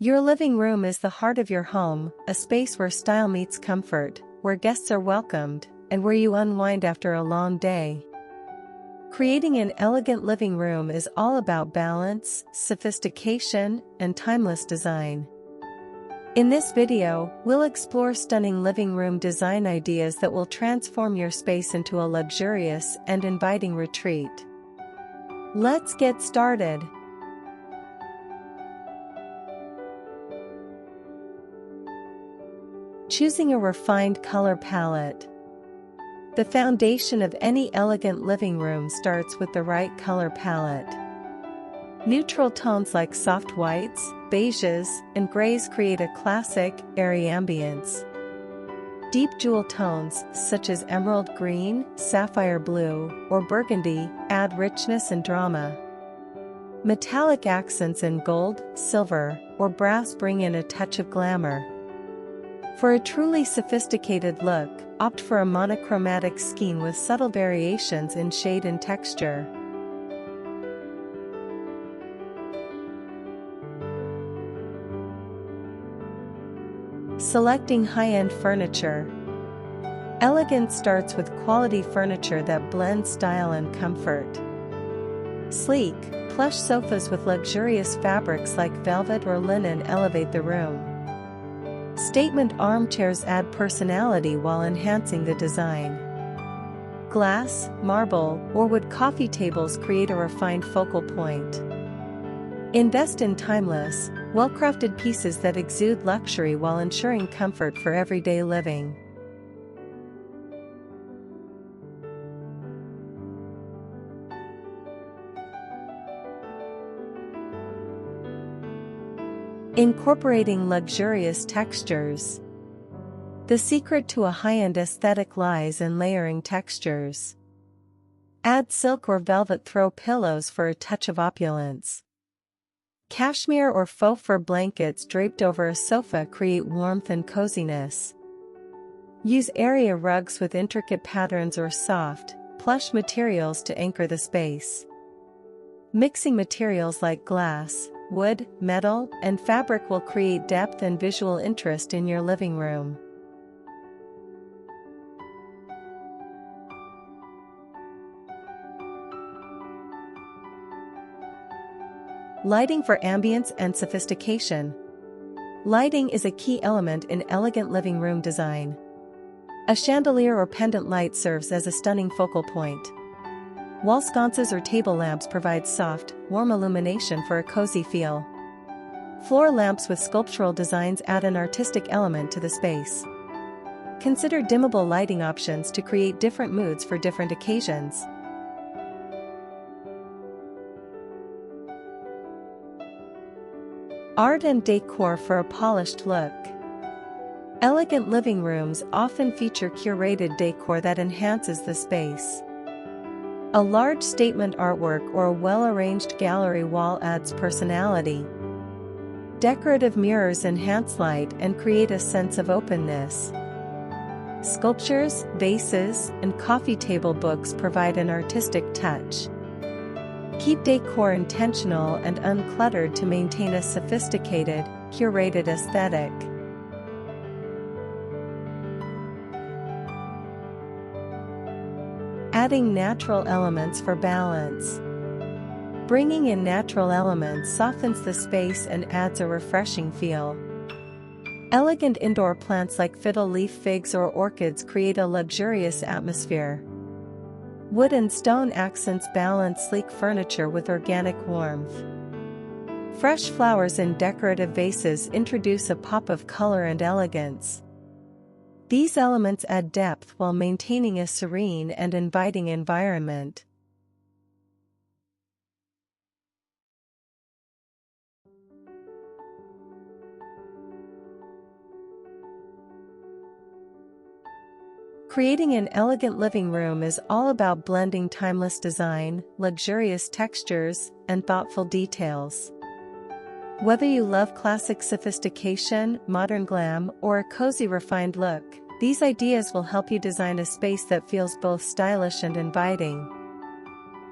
Your living room is the heart of your home, a space where style meets comfort, where guests are welcomed, and where you unwind after a long day. Creating an elegant living room is all about balance, sophistication, and timeless design. In this video, we'll explore stunning living room design ideas that will transform your space into a luxurious and inviting retreat. Let's get started. Choosing a refined color palette. The foundation of any elegant living room starts with the right color palette. Neutral tones like soft whites, beiges, and grays create a classic, airy ambience. Deep jewel tones, such as emerald green, sapphire blue, or burgundy, add richness and drama. Metallic accents in gold, silver, or brass bring in a touch of glamour. For a truly sophisticated look, opt for a monochromatic scheme with subtle variations in shade and texture. Selecting high-end furniture. Elegance starts with quality furniture that blends style and comfort. Sleek, plush sofas with luxurious fabrics like velvet or linen elevate the room. Statement armchairs add personality while enhancing the design. Glass, marble, or wood coffee tables create a refined focal point. Invest in timeless, well-crafted pieces that exude luxury while ensuring comfort for everyday living. Incorporating luxurious textures. The secret to a high-end aesthetic lies in layering textures. Add silk or velvet throw pillows for a touch of opulence. Cashmere or faux fur blankets draped over a sofa create warmth and coziness. Use area rugs with intricate patterns or soft, plush materials to anchor the space. Mixing materials like glass, wood, metal, and fabric will create depth and visual interest in your living room. Lighting for ambience and sophistication. Lighting is a key element in elegant living room design. A chandelier or pendant light serves as a stunning focal point. Wall sconces or table lamps provide soft, warm illumination for a cozy feel. Floor lamps with sculptural designs add an artistic element to the space. Consider dimmable lighting options to create different moods for different occasions. Art and decor for a polished look. Elegant living rooms often feature curated decor that enhances the space. A large statement artwork or a well-arranged gallery wall adds personality. Decorative mirrors enhance light and create a sense of openness. Sculptures, vases, and coffee table books provide an artistic touch. Keep decor intentional and uncluttered to maintain a sophisticated, curated aesthetic. Adding natural elements for balance. Bringing in natural elements softens the space and adds a refreshing feel. Elegant indoor plants like fiddle leaf figs or orchids create a luxurious atmosphere. Wood and stone accents balance sleek furniture with organic warmth. Fresh flowers in decorative vases introduce a pop of color and elegance. These elements add depth while maintaining a serene and inviting environment. Creating an elegant living room is all about blending timeless design, luxurious textures, and thoughtful details. Whether you love classic sophistication, modern glam, or a cozy refined look, these ideas will help you design a space that feels both stylish and inviting.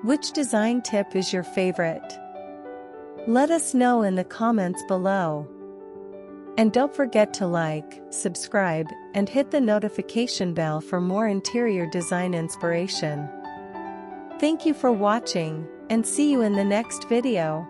Which design tip is your favorite? Let us know in the comments below. And don't forget to like, subscribe, and hit the notification bell for more interior design inspiration. Thank you for watching, and see you in the next video.